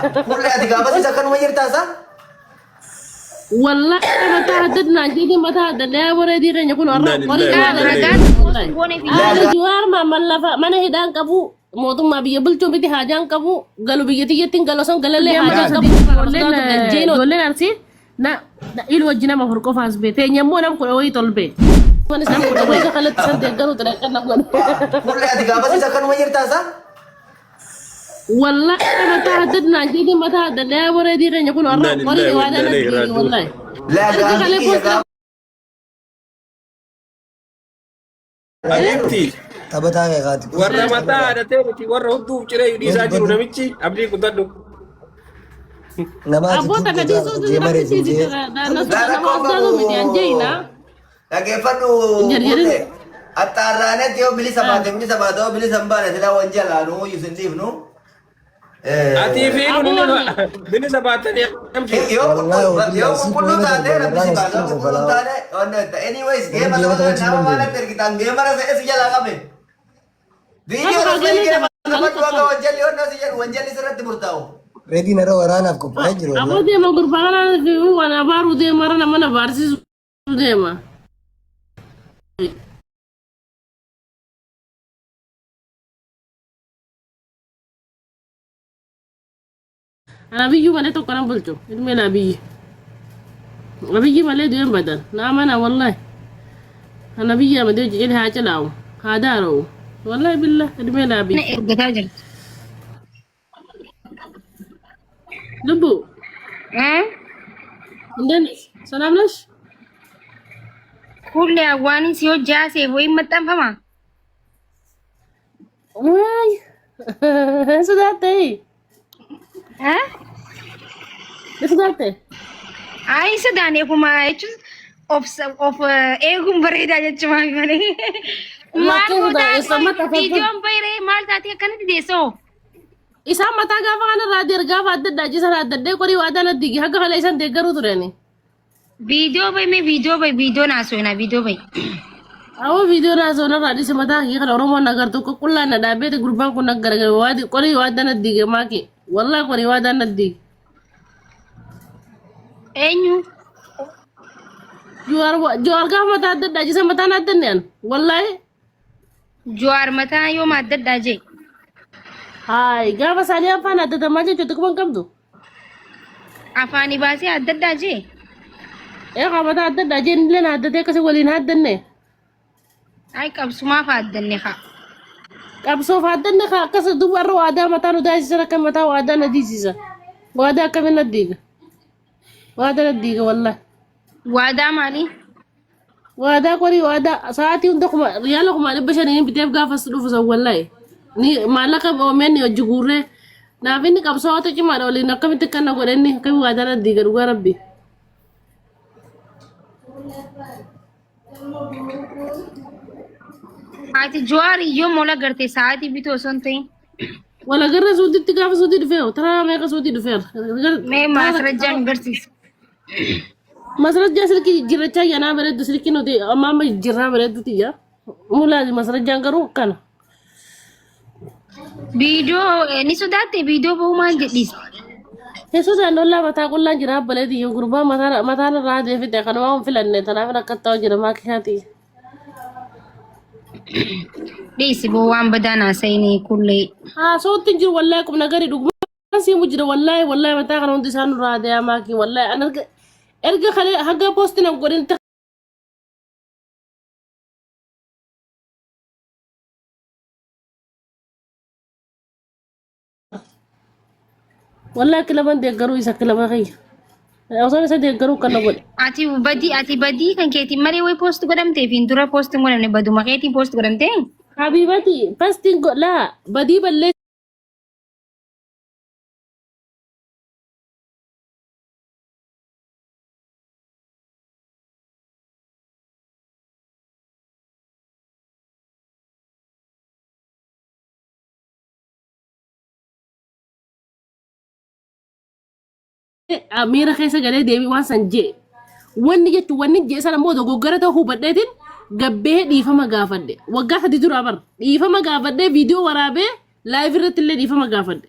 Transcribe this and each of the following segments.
كل هذه قابل إذا كانوا يرتاسا والله متى هددنا جدي متى هددنا يا ولدي كان يكون أرق قريب هذا جوار ما ملفا من هدان كبو موتو ما بيبل تو بيتي حاجان كبو قالوا بيجي يتين قالوا سون قال لي حاجان كبو قولين أرسي نا إلو وجنا ما فرقوا فاس بيت ينمو نام كل وقت طلبي وانا سامع كل وقت خلت سنتي قالوا ترى كنا كل هذه قابل إذا كانوا يرتاسا والله متى هددنا جدي متى هددنا يا ولدي كان يكون أرق قريب وهذا نجدي والله لا قابل Adeemti taphataa eegaati. warra mataa haadhatee miti warra hunduu ciree dhiisaa jiru namichi abdii kutadhu. Nama Abboota gadi suutu nama asxaatu miti anjeina. Dhaggeeffadhu attaarraanetti yoo bilisa baate yoo bilisa hin baane silaa wanjalaanuu yusindiifnu. Atii fi nuni bilisa baatanii Yoo qulqulluu taate rabbisi baasa qulqulluu taate anyways geema nama maalatti ergitan geema rasa si jalaa qabe. Viidiyoo rasa geema nama akka wanjalli yoo nasi jedhu wanjalli sirratti murtaa'u. reediin irra waraanaaf qophaa'ee jiru. Aboo deema gurbaan waan abaaru deema nama na baarsisu deema. Nabiyyu malee tokko nan bulchu ilmi nabiyyi. Nabiyyi malee du'een badan naamana wallahi. Nabiyyi amadee jedhee haa cilaawu haa daara'u wallahi billah ilmi nabiyyi. Ergataa jirti. Lubbu እንደን ሰላም ነሽ? ሁሌ አዋኒ ሲሆን ጃሴ ወይም መጣንፈማ ወይ ስዳተይ ስዳተይ አይ ስዳኔ ኩማ እቺ ኦፍ ኤጉም በሬዳ ጀች ማይመኔ ቪዲዮን በይሬ ማልታቴ ከነዲ ደሶ isa mata gafa kana radir gafa adda ji sana adda kori wada na digi haga kala isan de garu turani video भाई मैं वीडियो ना सोना वीडियो भाई awo video na zo na radi se mata ki kala romo nagar to ko kulla na dabe de gurban ko nagar ga wadi kori wada na digi maki wallahi kori wada na digi enyu juar gafa mata adda ji sama mata na adda ne wallahi जुआर मता यो मादद दाजे hai gafa sani apa na adda maje to ko kam do अफानी बासे आदत दाजे e ka mata adda je ne na adda te ka se wali na adda ne आई कब सुमा फादन ने खा kabso fadan ne ka kasa dubar wada mata no dai sara kan mata wada na disisa wada ka min diga wada na diga wallahi वादा माली wada kori wada saati unda kuma yalla kuma libasha ne bitef gafa su dufu wallahi ni malaka o men yo jugure na vini kabso to ci maro li na kamit kan na goden ni kai wada na diga ruwa rabbi आती जुआर यो मोला करते साथ ही भी तो सुनते wala garra sudi tigafa sudi dufeo tara me ka sudi dufeo मैं मासरजान करती masrajja silki jirracha yana bare du silki no de amma ma jirra bare du tiya mula masrajja garu kana video नहीं सुधाते वीडियो बहु मान जल्दी Yesus anola mata kullan jira bale di gurba mata na ra de fite kana wa filan ne tana fina katta jira ma khati देसी बहु आम बदाना सही नहीं कुल्ले ha so tin jir wallahi kum nagari dugma si mujira wallahi mata kana undi sanu ra de ma ki wallahi an erga khale haga post na godin ta wallahi kila ban de garu isa kila ba kai awsan sa de garu kana god आती बदी kan केती मरे वही पोस्ट करमते फिंदुरा पोस्ट करने बदु मकेती पोस्ट करमते habibati fasting go la badi balle amira keessa galee deebii waan san jee wanni jechu wanni jee sana moodo goggara ta'uu hubadheetiin gabbee dhiifama gaafadhe waggaa sadi dura bar dhiifama gaafadhe viidiyoo waraabee laayif irratti illee dhiifama gaafadhe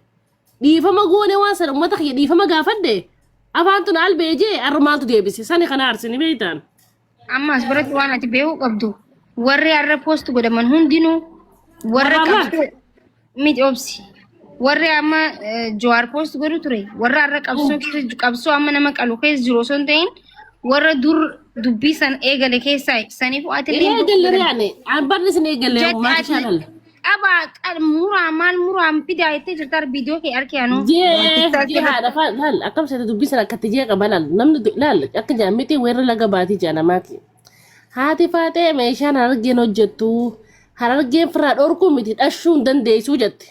dhiifama goone waan sana ummata kiyya dhiifama gaafadde afaan tun albeejee armaantu deebise sani kana arsini beeytaan ammas biratti waan ati beekuu qabdu warri har'a post godhaman hundinuu warra qabsoo miti obsi warri amma Jawaar post godhu ture warra har'a qabsoo amma nama qalu keessa jiru osoo hin ta'in warra dur dubbii san eegale keessaa saniif ati eegale yaane barri sin eegale maashaallah aba muraa fidaa itti jirtar video ke arkeanu jee haadha laal akkam seeta dubbii sana akkatti jee qaba namni laal akka jaamiti weerra laga baatii jaanamaati haati faatee meeshaan harargeen hojjettu harargeen firraa dhorkuu miti dhashuu hin dandeessuu jette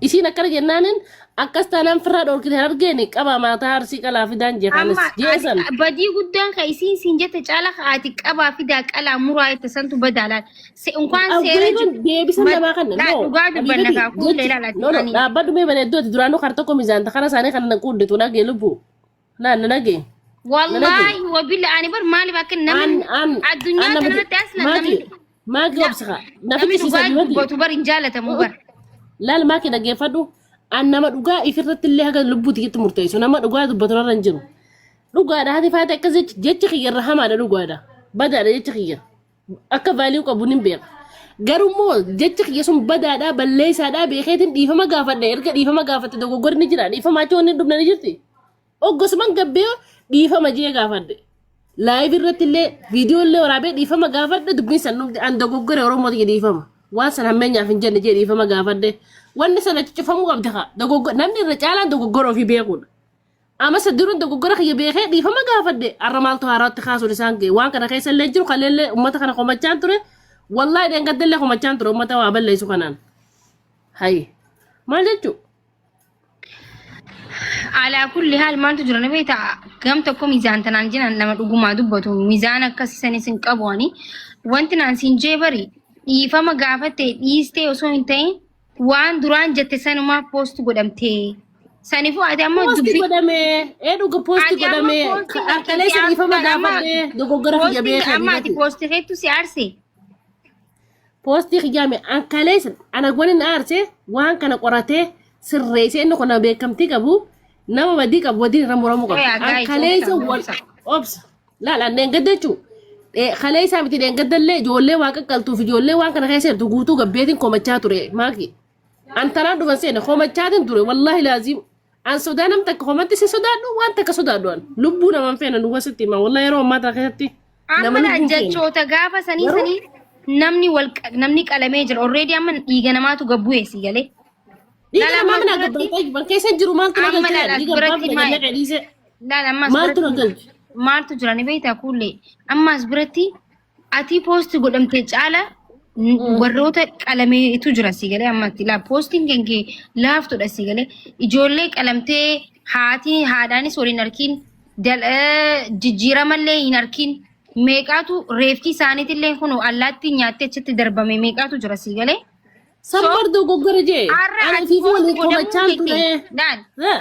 isiin akkana jennaanin akkas taanaan firraa dhorkite harargeen qaba maataa harsii qalaa fidaan jeekanis jeesan badii guddaan ka isiin siin jette caala haati qabaa fidaa qalaa muraa itti santu badaalaan unkaan seera deebisan namaa kan dhugaa dubbanna kaa kuulee laalatti dhaabbadhu mee baneeddooti duraanuu kar tokko mizaanta kana isaanii kan naqudditu nagee lubbu naan nagee wallahi wabilla ani bar maali bakka namni addunyaa kanarratti aslan namni maaki obsaka nafitti siisa dubbatu bar hin jaalatamu bar laal maaki dhageeffadhu an nama dhugaa ifirratti illee haga lubbuuti itti murteessu nama dhugaa dubbatu narra hin jiru dhugaadha haati faate akkas jechi kiyyarra hamaadha dhugaadha badaadha jechi kiyya akka vaalii qabuun hin beeka garummoo jechi kiyya sun badaadha balleessaadha beekeetiin dhiifama gaafadha erga dhiifama gaafatte dogoggorri ni jira dhiifama achoo inni dhumna ni jirti oggosman gabbee dhiifama jee gaafadhe live irratti illee viidiyoo illee waraabee dhiifama gaafadhe dubbiin san an dogoggore oromooti dhiifama waan san hammeenyaaf hin jenne jee dhiifama gaafadhe wanni sana cicifamuu qabdi haa dogoggora namni irra caalaan dogoggora ofii beekuudha amma sadduun dogoggora kiyya beekee dhiifama gaafadhe arra maaltu haaraatti kaasuun isaan ga'e waan kana keessa illee jiru kaleellee ummata kana komachaan ture wallahi deengaddallee komachaan ture ummata waa balleessu kanaan hayi maal jechuu ala kulli haal maaltu jira na beekta gam tokko miizaan tanaan jiran nama dhugumaa dubbatu miizaan akkasisanis hin qabuani wanti naan siin jee bari dhiifama gaafatte dhiistee osoo hin ta'in waan duraan jette sanumaa post godhamtee sanifu ati amma dubbi godhame dhuga post godhame akkalee san dhiifama gaafadhe dogoggora kiyya beekee amma ati post keettu si aarse posti kiyyaame akkalee san ana gonin aarse waan kana qoratee sirreessee inni kun beekamtii qabu nama badii qabu wadiin irra muramu qabu akkalee san wal obsa laalaan deengaddeechuu kalee isaa miti deengaddallee ijoollee waan qaqqaltuuf ijoollee waan kana keessa jirtu guutuu gabbeetiin komachaa ture maaki antaraan dhuman seene komachaatiin ture wallahi laazim an sodaa nam takka komatti si sodaadhu waan takka sodaadhu an lubbuu naman feena nu wasitti hima wallahi yeroo ammaa kana keessatti amma jechoota gaafa sanii namni qalamee jira already amma dhiiga namaatu gabbu'eesi galee dhiiga namaa mana gabbaatee keessa jiru maaltu na galchee dhiiga baafna dhiise maaltu na galche maaltu jira ni beektaa kuullee ammas biratti ati post godhamtee caala warroota qalameetu jira si galee ammatti laa postiin kee laaftudha si galee ijoollee qalamtee haadhaanis waliin arkiin jijjiiramallee hin arkiin meeqaatu reeftii isaaniitillee kun allaatti nyaattee achitti darbame meeqaatu jira si galee Sambar dogoggora jee ana fiifu waliin komachaan ture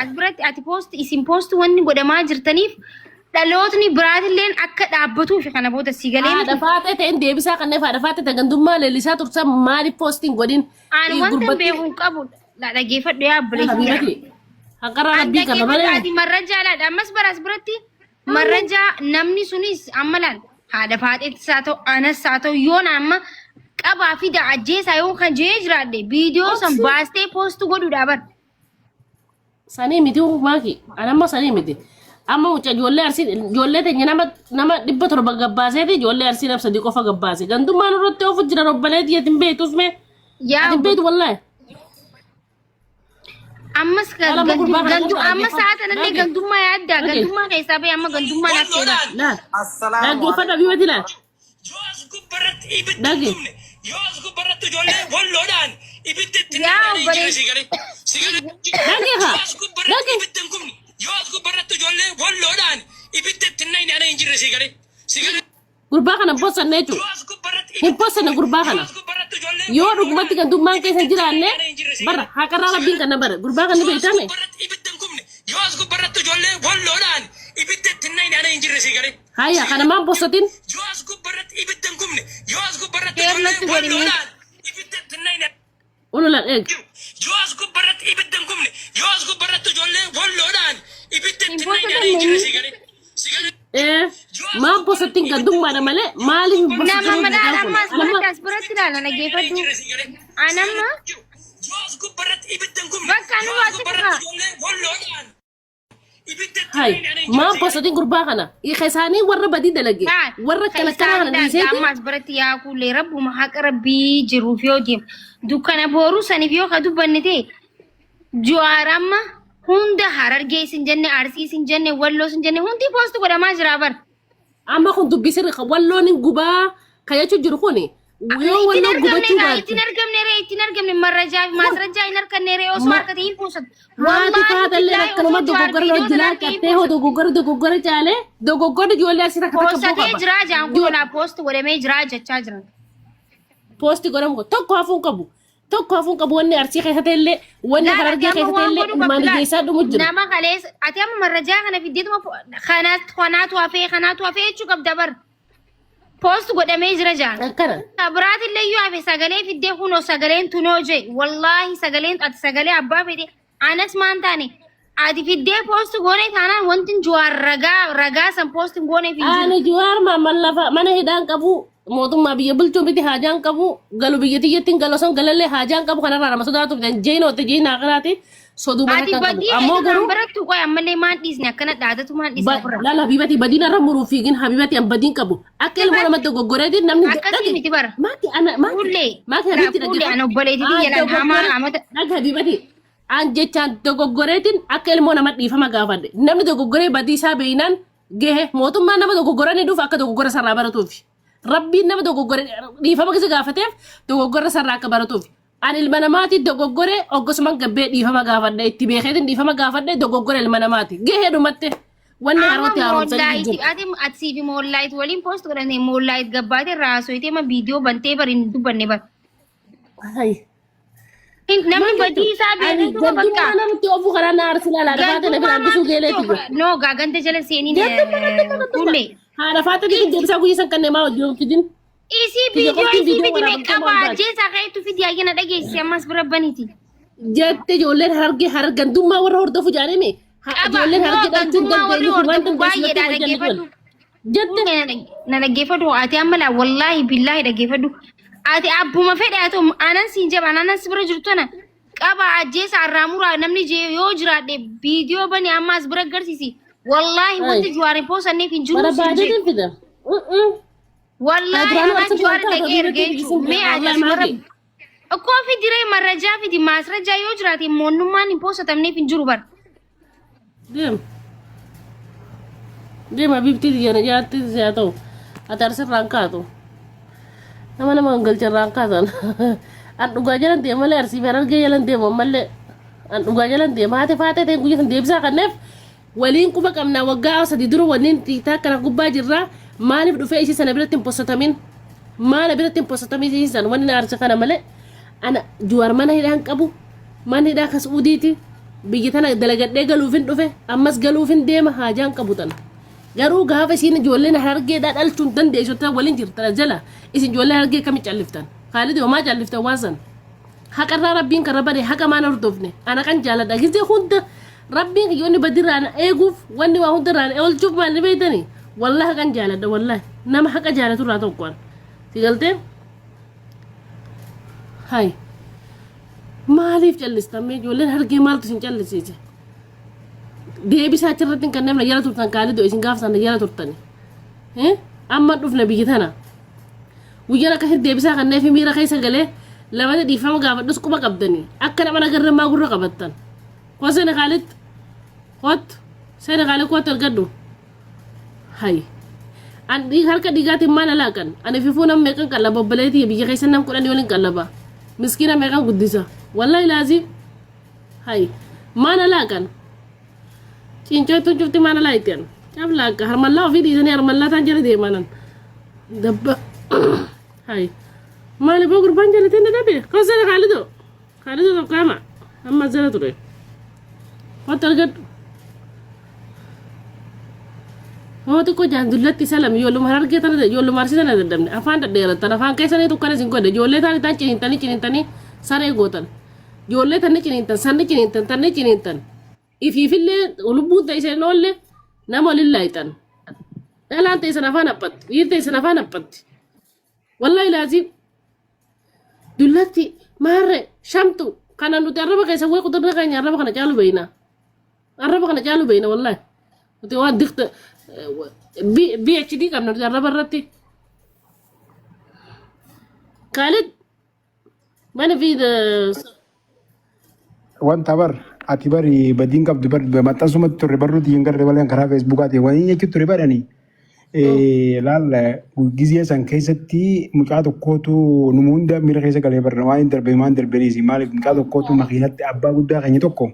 as biratti ati post isin post wanni godhamaa jirtaniif dhalootni biraatilleen akka dhaabbatuuf kana booda si galee haadha faatee ta'in deebisaa kanneen haadha faatee ta'e gandummaa leellisaa tursa maaliif postiin godhin aan wanta beekuu qabu dhageeffadhu yaa bileetii haqarraa rabbii kana malee ati marrajaa laadha ammas baraas biratti marrajaa namni sunis ammalaan haadha faateettis haa ta'u anas haa ta'u yoon amma qabaa fi ajjeesaa yoo kan jee jiraadhe viidiyoo san baastee poostu godhuudha bar sanii miti maaki anamma sanii miti amma mucha ijoollee arsii ijoollee teenya nama 700 gabbaaseeti ijoollee arsii nama 3 qofa gabbaase gandummaan irratti ofu jira robbaleeti yatin beetus mee yatin beetu wallahi ammas amma sa'aatanillee gandummaa yaadda gandummaa keessaa bee amma gandummaa nafteedha dhaggeeffadha biyyootii laal dhagge yoos gubbarratti ijoollee bolloodhaan ibiddetti yoos gubbarratti ijoollee bolloodhaan ibiddetti nayni ana hin jirre si galee gurbaa kana bossanne jechuudha hin bossanne gurbaa kana yoo dhugumatti gandummaan keessa jiraanne bara haqarraa rabbiin kana bara gurbaa kana beekame yoos gubbarratti ijoollee bolloodhaan ibiddetti nayni ana hin jirre si galee haya kana maan bossatin yoos gubbarratti ibidda hin gubne yoos gubbarratti ijoollee bolloodhaan ibiddetti nayni ulula eeg Yoos gubbarratti ibidda hin gubne. Yoos gubbarratti ijoollee walloodhaan ibidda itti naanna'anii jira sigalee. Maan posattiin gandummaadha malee maaliif nama mana alammas baratas biratti ilaala nageeffadhu. Anamma Yoos gubbarratti ibidda hin gubne. bakka nu waati Gubbarratti ijoollee walloodhaan ibidda itti hay naanna'anii maan jira. posattiin gurbaa kana isaanii warra badii dalage warra kana kana dhiiseeti ammas biratti yaa kuulee rabbuma haqa rabbii jiruuf yoo deemu dukkana booruu saniif yoo ka dubbanne ta'e Jawaaramma hunda Harargee isin jenne Arsii isin jenne Walloo isin jenne hundi poostu godhamaa jira bar. amma kun dubbisirri walloon gubaa kayachu jiru kuni yoo walloo gubachuu baate ittiin argamne marrajaa fi maasrajaa hin harkanne ree osoo harkate hin puusatu. maati faadallee akkanuma dogoggora hojjilaa qattee hoo dogoggora caalee dogoggora ijoollee asii takka takka Poosatee booqa jira jaan kunaa poostu godhamee jira jechaa jiran. poosti godhamu tokko hafuun qabu wanni arsii keessatti illee wanni Harargee keessatti illee ilmaan geessaa dhumu jira. Nama kalees ati amma marrajaa kana fiddeetuma kanaatu hafee jechuu qabda bar. Poostu godhamee jira jaan. akkana Biraatillee yoo hafe sagalee fiddee kunoo sagaleen tunoo jee wallaahi sagaleen ati sagalee abbaa fedhe anas maan taane ati fiddee poostu goonee taanaan wanti Jawaar ragaa san poostu goonee fi ani Jawaar maamman lafa mana hidhaan qabu mootummaa biyya bulchuu miti haajaan qabu galu biyya tiyyattiin galosan galallee haajaan qabu kanarraa nama sodaatu fidan jeenoote jeen akanaati soduu mana ati kan qabu badii ammoo eegaan garuu barattu qoy ammallee maan dhiisne akkana dhaadatu maan dhiisne furra. laala habibati badiin irra muruu fiigin habibati an badiin qabu akka ilmoo namatti goggoreetiin namni Akkasii miti bara. maaki Fuullee. habibti Fuullee ana obboleetii biyya lan hamaa amata. dhaga habibati an jechaan dogoggoreetiin akka ilmoo nama dhiifama gaafadhe namni dogoggoree badii isaa beeynaan gahe mootummaan nama dogoggoranii dhuuf akka dogoggora sarraa baratuufi rabbiin nama dogoggore dhiifama kisi gaafateef dogoggora sarraa akka baratuufi an ilma namaati dogoggore oggosuma gabbee dhiifama gaafadhe itti beekeetiin dhiifama gaafadhe dogoggore ilma namaati gahee dhumatte wanni harootti haaromsanii jiru. Ati siifi moollaayit waliin poostu godhanii moollaayit gabbaatee raasoyitee ma viidiyoo bantee bari hin dubbanne bar. Namni badii isaa beeku bakka. Gandummaa namatti ofu karaa na arsila laadha faate na biraan bisuu geeleeti. No gaagante jala seeniin fuullee. Haadha faate bikin deebisaa guyyisan kanneen maa hojii hojjetin. Isii viidiyoo isii fidime qaba ajjeesaa ka'eetu fidi ayyana dhageessi ammas bira baniiti. Jette ijoolleen harargee gandummaa warra hordofu jaanime. Ijoolleen harargee dhalchuun dandeenyu waan dandeenyu jette. Na dhaggeeffadhu ati amma laa wallaahi billaahi dhaggeeffadhu. Ati abbuma fedhe haa ta'u anan siin jaba anan si bira jirtu ana qaba ajjeesa arraa muraa namni yoo jiraadhe viidiyoo bani ammas bira agarsiisi. Wallaahi wanti Jawaariin poosanneef hin jiru siin Barbaadee jee. fida. Wallaahi anan Jawaar dhagee ergee jechuun mee ajas bara. Akkoo fidiree marrajaa fidi maasrajaa yoo jiraate moonnummaan hin poosatamneef hin jiru bara. Deema bifti yana jaatti yaa ta'u ati arsirraan kaatu. nama galcharraan kaasan an dhugaa jalan deema malee arsii fi Harargee jalan deema malee an dhugaa jalan deema haati faatee ta'e guyyaa san deebisaa kanneef waliin quba qabnaa waggaa sadii dura waliin xiitaa kana gubbaa jirraa maaliif dhufee isii sana biratti hin posatamin maala biratti hin posatamin isii sana wanni na arsa kana malee ana Jawaar mana hidhaan qabu mana hidhaa kas udiiti biyya tana dalagadhee galuufin dhufe ammas galuufin deema haajaan qabu tana. Garuu gaafa isiin ijoolleen Harargeedhaa dhalchuun dandeessota waliin jirtan jala isin ijoollee Harargee kami calliftan Khaalid homaa calliftan waan san haqarraa rabbiin kan rabade haqa maan hordofne ana kan jaaladha gisee hunda rabbiin kiyyoonni badirraan eeguuf wanni waa hundarraan oolchuuf maal beeytani wallahi kan jaaladha wallahi nama haqa jaalaturraa tokkoon si galtee hay maaliif callistamee ijoolleen Harargee maaltu isin callisiise deebisaa achirratti kan namni yala turtan Khaalid isin gaafsan yala turtani amma dhufna biyya tana guyyaa akkasitti deebisaa kan neefi miira keessa galee lamata dhiifama gaafadhus quba qabdanii akka nama nagarrammaa gurra qabattan koo seena Khaalid koot seena Khaalid koot argadhu hay an harka dhigaatiin maal alaaqan ani fifuu nam meeqan qallaba obbaleetii biyya keessa nam kudhanii waliin qallaba miskiina meeqan guddisa wallahi laazim hay maal alaaqan cincoo tun cufti mana laitian cabla harmalla ofii dhiisanii harmallaa taan jala deemanan dabba hay maali boo gurbaan jalateen dadhabe kosana Khaalido tokkaama amma jala ture wata argadhu hooti ko jaandullatti salam yooluma Harargee tana yooluma Arsii tana daddabne afaan dhadheerattan afaan keessanii tukkana isin godhe ijoollee taan itaan cinintanii saree gootan ijoollee tanni ciniintan sanni ciniintan tanni ciniintan ifiifillee lubbuun ta'isee noolle nama waliin laayitan dhalaan ta'e sana afaan haphatti dhiirri ta'e sana afaan haphatti wallahi laazim dullatti maarre shamtu kana nuti arraba keessa way quturra keenya arraba kana caalu beeyna wallahi nuti waan dikta BHD qabna nuti arraba irratti Khalid mana fi wanta bar ati bari badin qabdu bar maxxansumatti turre barruuti hin garre baleen karaa feesbuukaati wanii jechuun ture barani laal gizee san keessatti mucaa tokkootu numu hunda miira keessa galee barra waan maan darbeniisi maaliif mucaa tokkootu makiinatti abbaa guddaa keenya tokko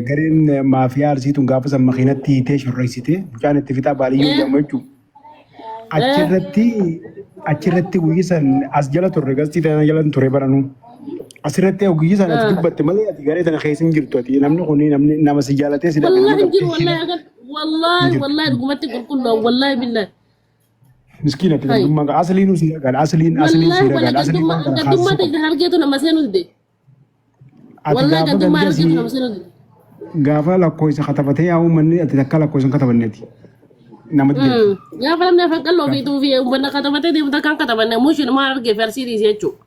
gareen maafiyaa arsiituun gaafa san makiinatti hiitee shorreessite mucaan itti fixaa baaliyyuu jedhamu jechuudha achirratti guyyisan as jala turre gastii tana jala ture baranu asirratti guyyisan ati dubbatte malee ati garee tana keessa hin jirtu ati namni kun nama si jaalatee si wallahi dhugumatti qulqulluu wallahi billahi miskiina ati gandummaa asliin si ragaan asliin si ragaan asliin gandummaa ta'e hargeetu nama seenu dide wallahi gandummaa hargeetu nama seenu dide gaafa lakkoofsa katafatee yaa uummanni ati takka lakkoofsa katafanneeti gaafa namni afaan qalloo fi tuufi uummanni katafatee deemu takkaan katafanne mushin maal argee farsiidhiis jechuudha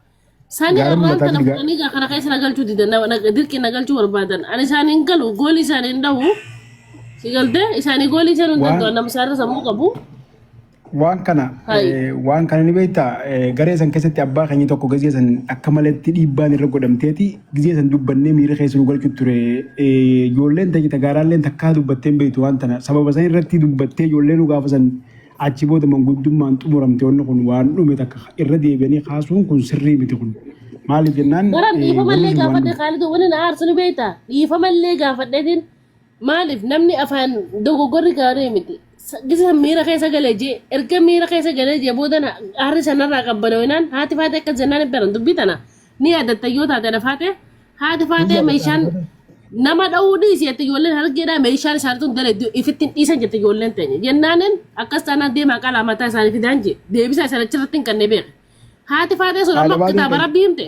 Sani arwaan kana fudhanii kana keessa nagalchuu didan dirqii nagalchuu barbaadan ani isaaniin galu goolii isaaniin dhahu si galtee isaanii goolii isaanii hundatu nama isaarra sammuu qabu waan kana ni beektaa garee san keessatti abbaa keenya tokko gizee san akka maletti dhiibbaan irra godhamteeti gizee san dubbannee miira keessa nu galchuu ture ijoolleen tajaajila gaaraalleen takkaa dubbattee beektu waan tana sababa san irratti dubbattee ijoolleen gaafa san achi booda manguddummaan xumuramte wanni kun waan dhume takka irra deebi'anii kaasuun kun sirrii miti kun maaliif jennaan garan dhiifamallee gaafadhe Khalid wani na aarsu beekta dhiifamallee gaafadheetiin maaliif namni afaan dogoggorri gaarii miti gisa miira keessa galee jee erga miira keessa galee jee booda aarri sanarraa qabbanawinaan haati faatee akka jennaan beran dubbii tana ni yaadatta yoo taate dhafaate haati faatee meeshaan nama dha'uu dhiisi jette ijoolleen hargeedhaa meeshaan isaaniitu dalee ifittiin dhiisan jette ijoolleen ta'e jennaanin akkas taanaan deemaa qalaa mataa isaanii fidaan jee deebisaa isaan achirratti hin kannee beeku haati faatee sun amma kitaaba rabbii himte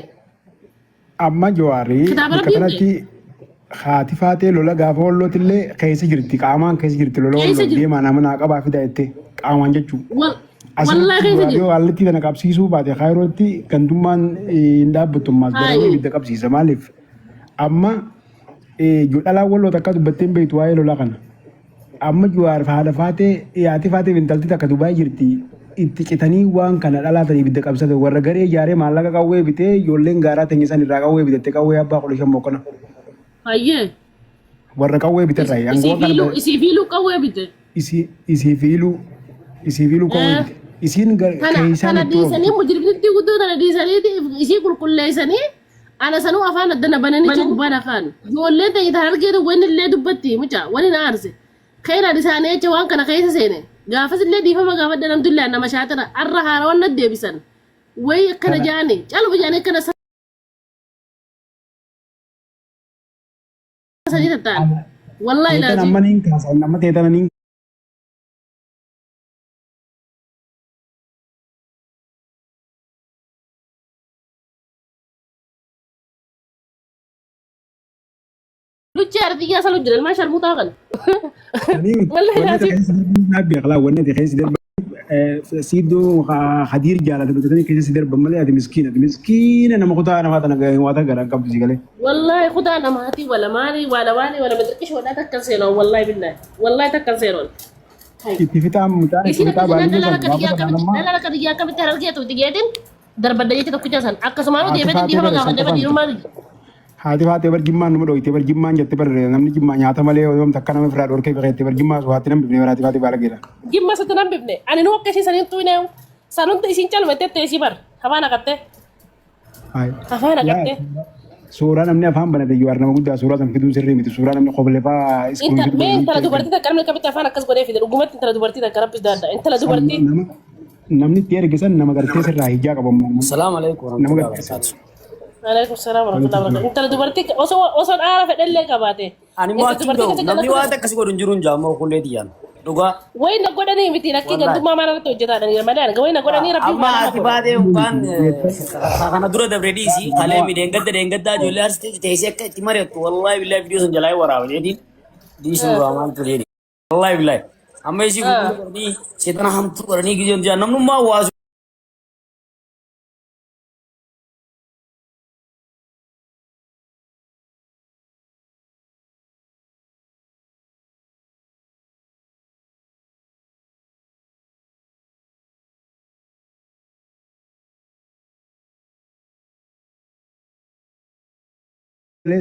amma jawaarii kanatti haati faatee lola gaafa hollootillee keessa jirti qaamaan keessa jirti lola holloo deemaa nama naa qabaa fidaa jettee qaamaan jechuudha. Wallahi keessa jirti. Haalli tana qabsiisuu baate kaayirootti gandummaan hin dhaabbattummaas garuu ibidda qabsiisa maaliif amma dhalaan walloo takka dubbatteen beektu waa'ee lola kana amma jawaar haadha faatee haati faatee intalti takka Dubaay jirti itti citanii waan kana dhalaatan ibidda qabsate warra garee ijaaree maallaqa qawwee bitee ijoolleen gaaraa ta'e isaan irraa qawwee bitatte qawwee abbaa 15 mokkana. Hayyee. Warra qawwee biterraa isiifiiluu qawwee bite. Isiifiiluu qawwee bite. Isiin keessaan dhiisanii mujirbitti guddoo tana dhiisanii isii qulqulleessanii ana sanuu afaan addana bananii gubbaan afaan ijoolleen ta'e tan argeetu wanni illee dubbatti muca wani na aarse keenan isaanii jecha waan kana keessa seene gaafas illee dhiifama gaafadha namtullee nama shaatana arra haara wanna deebisan wayi akkana jaane caluma jaane akkana sadii tattaan wallahi laazim nama niin kaasan nama teetana niin luchi ardiyaa salu jiran ma sharmuta kan wallahi laazim nabi akhlaq wanne de khaysi darba sido khadir jala de betani kaysi darba male adi miskina nama khuda nama tana wata gara qabdu sigale wallahi khuda nama hati wala mali wala wali wala madrikish wala takkanselo wallahi billahi wallahi takkanselo ittifita mutane ittifita bali la kadiya ka bitar algeetu digeedin darba dajete tokko jasan akkasuma de beti di hama gaafadhe badi rumali haati faatee barjimmaan numa dhoyte barjimmaan jette bar namni jimmaa nyaata malee yoo takka nama firaa dhorkee beekte barjimmaa haati nam bifne waraati faatee baala geedha. Jimmaa satti nam bifne ani nu akkasii saniin tuuneew sanunta isin calmette teessi bar hafaan haqatte. Hafaan haqatte. Suuraa namni afaan banate yoo nama guddaa suuraa san fiduun sirrii miti suuraa namni qoflee faa iskuu. Mee intala dubartii takka namni kabitti afaan akkas godhee fide dhugumatti intala dubartii takka rabbis daadda intala dubartii. Namni itti ergisan nama gartee sirraa hijaa qabamu. Salaamu alaikum warahmatullahi wabarakatuh. Alaikum salam warahmatullahi wabarakatuh. Intala dubartii osoo dhaara fedhallee qabaate. Ani mootii namni waan akkasii godhu hin jiru hin jaamoo kullee diyyaan. dhugaa. Wayna godhanii miti lakkii gantummaa maal irratti hojjetaadhaan Ramadaan wayna godhanii rabbii Amma ati baatee yookaan kana dura dabre dhiisi kalee mi deengaddaa ijoollee arsitee teessee akka itti mari'attu wallahi billahi viidiyoo san jalaa waraaba jedhiin dhiisuu duraa maaltu jedhi wallahi billahi amma isii gurguranii seetana hamtuu godhanii gizoon jaan namnummaa waasu.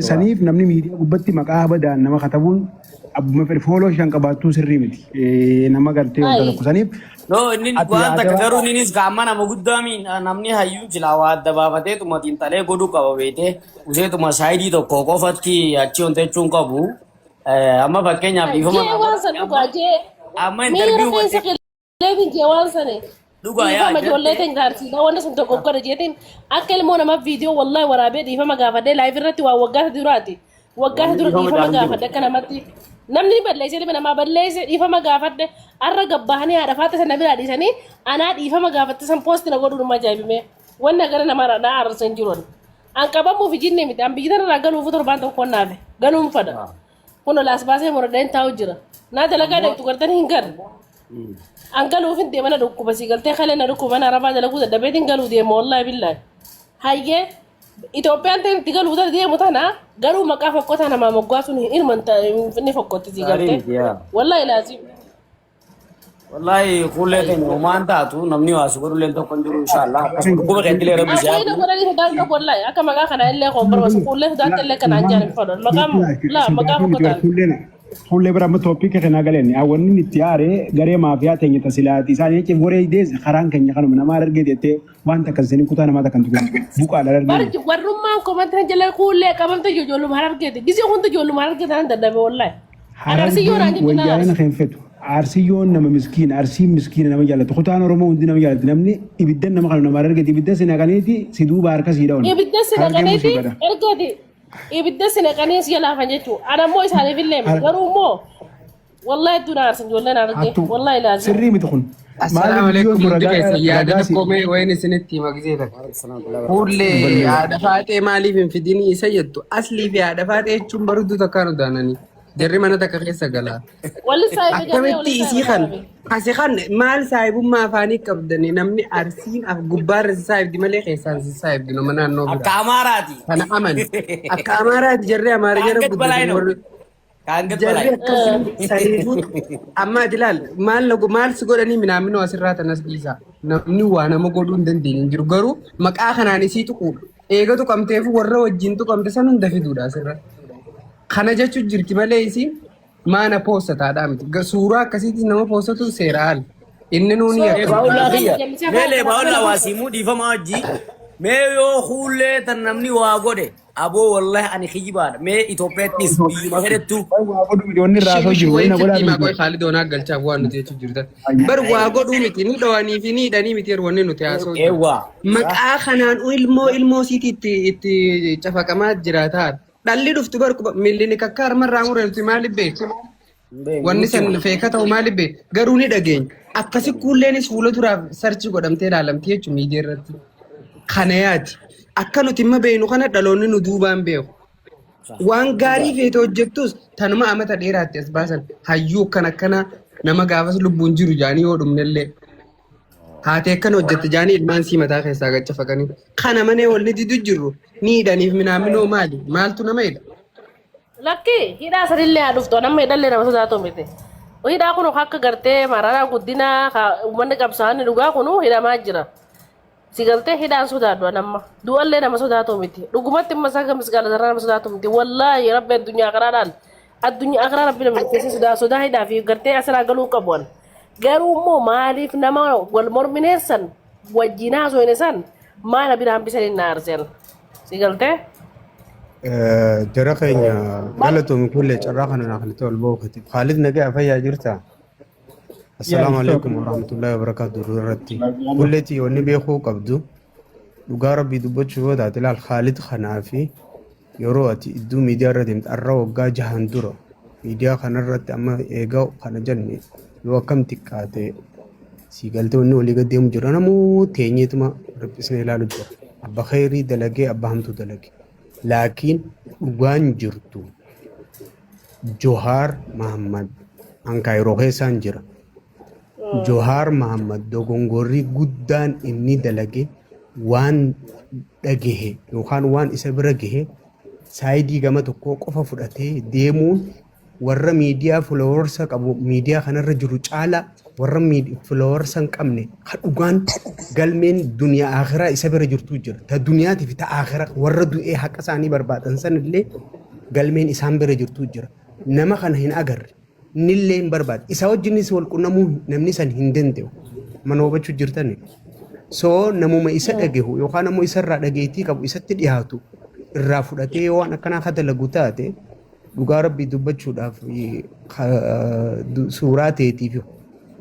Saniif namni miidiyaa gubbatti maqaa badaan nama katabuun abbuma fedhe fooloo shan qabaattuu sirrii miti. Nama gartee wanta tokko saniif. No, inni waan takka garuu innis qaama nama guddaa namni hayyuu jila waa adda baafatee tuma xiinxalee godhuu qaba beekee useetuma saayidii tokko qofatti achi wanti jechuun qabu. Amma fakkeenyaaf dhiifama. Jee waan san dhugaa jee. Amma interviyu wanti. Leefin jee waan sani. Dhugaa yaa. Dhiifama ijoollee ta'in gaarsiidha wanta sun tokko godha jeetiin akka ilmoo nama viidiyoo wallahi waraabee dhiifama gaafadhee laayif irratti waa waggaa duraati. Waggaa dura dhiifama gaafadhe akka namatti. Namni balleessee ilma namaa balleesse dhiifama gaafadhe har'a gabbahanii haadha faata sana biraa dhiisanii anaa dhiifama gaafatte san poostina godhuun ajaa'ibime. Wanni gara namaa naa arsan jiruun. An qabamuuf jinne miti an biyyi irraa galuuf torbaan tokko naafe galuun fada. Kun laas baasee muradeen taa'u jira. Naa dalagaa dhaqxu gartanii hin garre. An galuuf hin deemana dhukkuba si galtee kalee na dhukkuba na rabaa dalaguu dadhabeetiin galuu deema wallahi billahi. Hayyee Itoophiyaan ta'e itti galuu deemu tana garuu maqaa fokkota namaa moggaasuun ilma inni fokkotti si galtee. Wallahi laazim. Wallahi kuulee keenya uumaan taatu namni waasu godhuleen tokko hin jiru inshallah. Dhukkuba keetilee rabbi jaa. Akka godhanii sodaatu wallahi akka maqaa kana illee qombara kuulee sodaatu illee kanaan jaanin fadhan maqaa fokkotaan. Fuullee bira amma tooppii kana galeen awwanni itti aaree garee maafiyaa teenya tasilaati isaan jechuun waree dees karaan keenya kanuma namaa argee jettee wanta akkasii kutaa namaa takkan tuqan buqaadha argee. Barji warrummaan komantaan jala kuullee qabamte ijoolluma argeeti gisee hundi ijoolluma argeetan dadhabe wallahi. Arsiyyoon aan jechuun wayyaana kan fetu arsiyyoon nama miskiin arsiin miskiin nama jaallatu kutaan oromoo hundi nama jaallatu namni ibiddan nama kan nama argeeti ibidda sinaqaniiti si duuba harka siidha wal. Ibidda sinaqaniiti ergeeti. Ibidda sinaqanii si laafan jechuudha. Ana immoo isaaniif illee garuu immoo wallahi iddoo aarsan ijoolleen argee wallahi laazim. Sirrii miti kun. Assalamu alaikum yaada komee wayin isinitti magzee takka. Fuullee haadha faatee maaliif hin fidini isa jettu aslii fi haadha faatee jechuun baruutu takka nu daananii. Jarri mana takka keessa galaa. Akkamitti isii kan asi kan maal saahibummaa afaanii qabdani namni arsiin gubbaarra si saahibdi malee keessaan si saahibdi nama naannoo biraa. Akka amaaraati. Kana amani. Akka amaaraati jarri amaara jara guddatu. Jarri akkasii saniifuu amma ilaal maal si godhanii minaaminoo asirraa tanas dhiisa. Namni waa nama godhuu hin dandeenye jiru garuu maqaa kanaan isii tuqu eega tuqamteef warra wajjin tuqamte san hunda fiduudha asirra. Kana jechuun jirti malee isiin maana poostataadhaa miti. Suuraa akkasiitti nama poostatu seeraan. Inni nuuni Meelee baawulaa waasimuu dhiifama wajji. Mee yoo fuullee tan namni waa godhe aboo wallahi ani kijibaadha. Mee Itoophiyaattis biyyuma fedhettu. Waa godhu miliyoonni raasoo jiru. Wayi fitti maqaa Khaalid Onaa galchaaf waan nuti jechuun jirtan. Bar waa godhuu miti ni dhawanii fi ni hidhanii miti wanni nuti haasoo jiru. Maqaa kanaan ilmoo siiti itti cafaqamaa jiraataa. Dhalli dhuftu barku milli kakka harmarraa murreeltu maaliif beektu? Wanni san feeka ta'u maaliif beektu? Garuu ni dhageenya. Akkasi kuulleenis fuula duraaf sarchi godhamtee ilaalamti jechuun miidiyaa irratti. Kana yaati. Akka nuti imma beeknu kana dhaloonni nu duubaan beeku. Waan gaarii feete hojjettus tanuma amata dheeraatti as baasan hayyuu akkana nama gaafas lubbuun jiru jaanii yoo dhumnellee. Haatee akkana hojjette jaanii ilmaan sii mataa keessaa gachafaqanii. Kana manee walni didu jirru ni hidhaniif minaaminoo maali? Maaltu nama hidha? Lakki hidhaa sadillee haa dhuftu nama hidhallee nama sodaatu miti. Hidhaa kun akka gartee mararaa guddinaa uummanni qabsaa'anii dhugaa kun hidhamaa jira. Si galtee hidhaan sodaadhu nama. Du'allee nama sodaatu miti. Dhugumatti masaa gamis gaalatarraa nama sodaatu miti. Wallaahi rabbi addunyaa karaadhaan addunyaa akaraa rabbi nama keessi sodaa hidhaa fi gartee asirraa galuu qabuun. Garuu immoo maaliif nama wal mormineessan wajjin haasofne san maal biraan bisanii na arseen si galtee. Jara keenya galatoomii kuulee carraa kana naa kan ta'u bookati. Khaalid nagaa fayyaa jirta. Assalaamu alaikum warahmatullahi wabarakatuh irratti. Kuuleetii wanni beekuu qabdu dhugaa rabbii dubbachuu yoo taate ilaal Khaalid kanaa fi yeroo ati iddoo miidiyaa irra deemte har'a waggaa 6 dura miidiyaa kanarratti amma eegaa kana jenne yoo akkam xiqqaate si galtee wanni olii gad deemu jira namuu teenyeetuma riphisnee ilaalu jira. Abba khayrii dalagee abba hamtuu dalagee. Laakiin dhugaan jirtu Johaar Mahammad Ankaayiroo keessaan jira. Johaar Mahammad dogongorrii guddaan inni dalage waan dhagahe yookaan waan isa bira gahe saayidii gama tokkoo qofa fudhatee deemuun warra miidiyaa followersa qabu miidiyaa kanarra jiru caala warra followersa hin qabne dhugaan galmeen duniyaa akhiraa isa bira jirtu jira. Ta duniyaatiif fi ta akhiraa warra du'ee haqa isaanii barbaadan sanillee galmeen isaan bira jirtu jira. Nama kana hin agarre nillee hin barbaade isa wajjinis wal qunnamuu namni san hin danda'u mana hubachuu jirtani. So namuma isa dhagahu yookaan ammoo isarraa dhageetii qabu isatti dhiyaatu irraa fudhatee waan akkanaa akka dalagu taate dhugaa rabbii dubbachuudhaaf suuraa ta'eetiif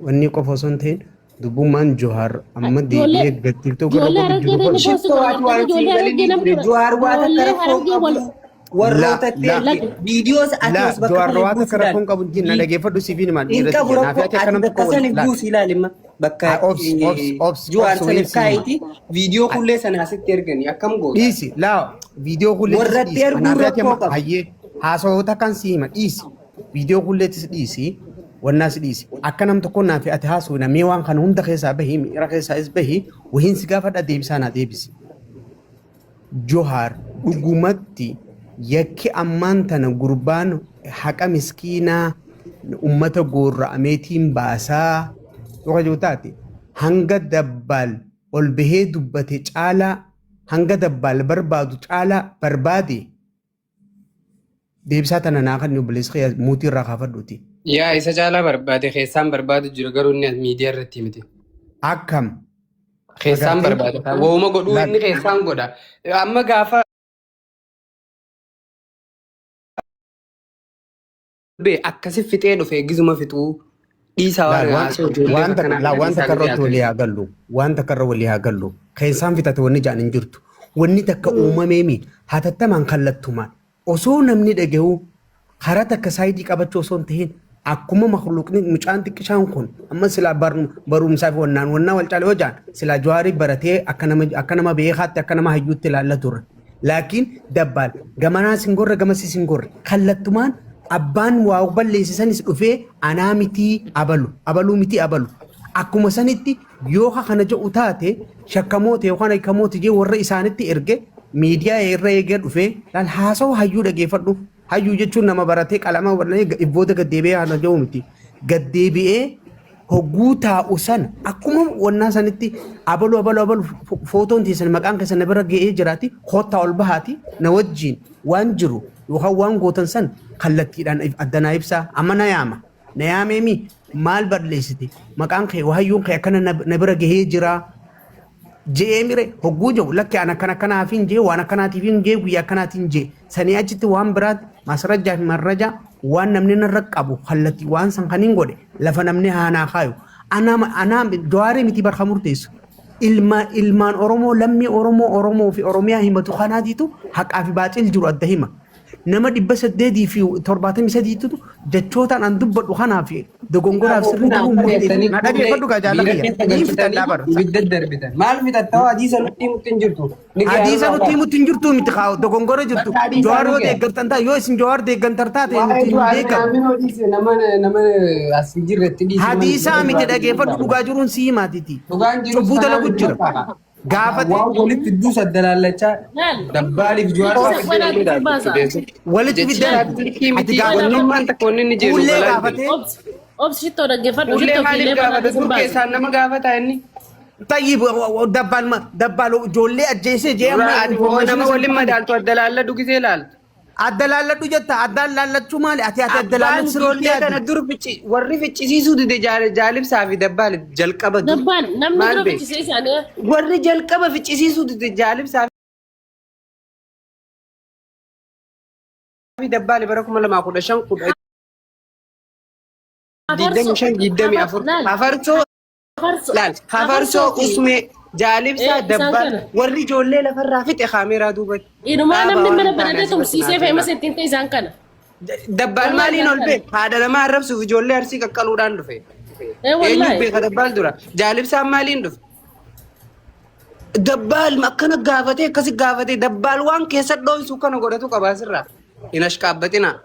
wanni qofa osoo hin ta'in dubbummaan Johaar amma deebi'ee gattiftoo gara godhu jiru Johaar waan akka rakkoo warrootatti viidiyoos ati Johaar waan akka rakkoon qabu na dhageeffadhu siifin maal dhiirratti naaf ati akkanam tokko waliin buus ilaalima bakka Johaar saniif kaayiti viidiyoo kullee sana asitti erganii akkam goota dhiisi laa viidiyoo kullee warratti erguu rakkoo qaba hayyee haasawota kan siima dhiisi viidiyoo kulleettis dhiisi wannaas dhiisi akka nam tokko naaf ati haasoo namee waan kana hunda keessaa bahi miira keessaas bahi wahiin si gaafadha deebisaa naa deebisi. Johaar dhugumatti yakki ammaan tana gurbaan haqa miskiinaa ummata goorra'ameetiin baasaa yoo jiru taate hanga dabbaal ol bahee dubbate caalaa hanga dabbaal barbaadu caalaa barbaade deebisaa tana naa kan obboleessa muutii irraa kaafadhuuti. yaa isa caalaa barbaade keessaan barbaadu jiru garuu inni miidiyaa irratti miti. Akkam keessaan barbaade wooma godhuu inni keessaan godha amma gaafa akkasi fixee dhufe eegisuma fixuu dhiisaa wanta karratti walii haa gallu wanta karra walii haa gallu keessaan fixate wanni jaan hin jirtu wanni takka uumameemi hatattamaan kallattumaan osoo namni dhagahu karaa takka saayidii qabachuu osoo hin ta'in akkuma makluuqni mucaan xiqqishaan kun amma silaa barumsaa fi wannaan wal caalee hojaan silaa Johaarii baratee akka nama beekaatti akka nama hayyuutti ilaalla turre laakiin dabbaal gamanaa singorra gamasi singorra kallattumaan abbaan waa balleessisanis dhufee anaa mitii abaluu mitii abalu akkuma sanitti yoo kana jedhu taate shakkamoota yookaan hiikamoota jee warra isaanitti erge miidiyaa irra eegee dhufee laal haasawaa hayyuu dhageeffadhu hayyuu jechuun nama baratee qalama warreen ibboota gaddeebi'ee haala jedhu miti gaddeebi'ee hogguu taa'u sana akkuma wannaa sanitti abalu footoon teessan maqaan keessan bira ga'ee jiraati koottaa ol bahaati na wajjiin waan jiru yookaan waan gootan san kallattiidhaan addanaa ibsaa amma na yaameemi maal balleessite maqaan kee hayyuun kee akkana na bira gahee jira jee mire hogguu jiru lakki an akkanaafiin jee waan akkanaatiifin jee guyyaa akkanaatiin jee sanii achitti waan biraatti masarajjaa fi marrajaa waan namni narra qabu kallatti waan san kaniin godhe lafa namni haanaa kaayu anaa Johaarii miti barka murteessu ilmaan Oromoo lammii Oromoo fi Oromiyaa himatu kanaatiitu haqaa fi baacil jiru adda hima. Nama 873 jechootaan an dubbadhu kanaa fi dogongoraaf sirrii ta'uu murteessu. Na dhageeffadhu gaa jaalladha. Maal fixattawaa hadiisa nutti himutti hin jirtu. Hadiisa nutti himutti hin jirtu miti kaa dogongora jirtu. Johaar yoo deeggartan taate yoo isin Johaar deeggantar taate nuti hin beekamu. Nama as jirretti dhiisuu. Hadiisaa miti dhageeffadhu dhugaa jiruun si himaatiti. Cubbuu dalagu jira. Gaafate walitti fidduu saddalaallachaa dabbaaliif walitti fiddaan takka wanni inni jedhu ullee gaafate obsitoo dhaggeeffadhu ullee maaliif gaafate dur keessaan nama gaafata inni tayyib dabbaal ijoollee ajjeesee jee nama waliin madaaltu addalaalladhu gisee laaltu addalaalladhu jetta addalaallachuu maali ati addalaallachuu siroolee kana dur warri ficcisiisuu dide jaalibsaa fi dabbaal jalqaba dabbaan namni dura ficcisiisanii warri jalqaba ficcisiisuu dide jaalibsaa fi dabbaal bara 2015 hafarsoo usmee jaalibsaa dabbaan warri ijoollee lafarraa fixe kaameeraa duubatti. Inumaa namni mana baratee tumsiisee fe'ama settiin ta'e isaan kana. Dabbaan maaliin ol bee haadha namaa arrabsuuf ijoollee arsii qaqqaluudhaan dhufe. والله. eenyu beeka dabbaal dura jaalibsaan maaliin dhufe dabbaal akkana gaafatee akkasi gaafatee dabbaal waan keessa dhoofsu kana godhatu qabaa sirraa hin ashkaabbatinaa.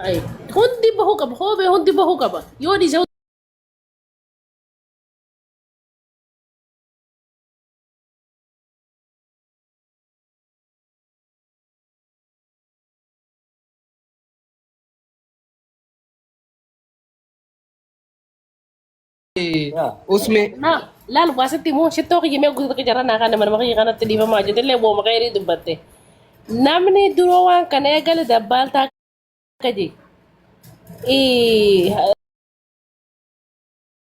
Ay, hundi bahu qaba. Hoobee hundi bahu qaba. Yoo dhiise Usme laal baasatti immoo shittoo kiyyamee guutuu jara naa kana mana makiyya kanatti dhiifamaa jirti illee booma qeerii dubbatte. Namni duroo waan kana eegale dabbaaltaa akka jee.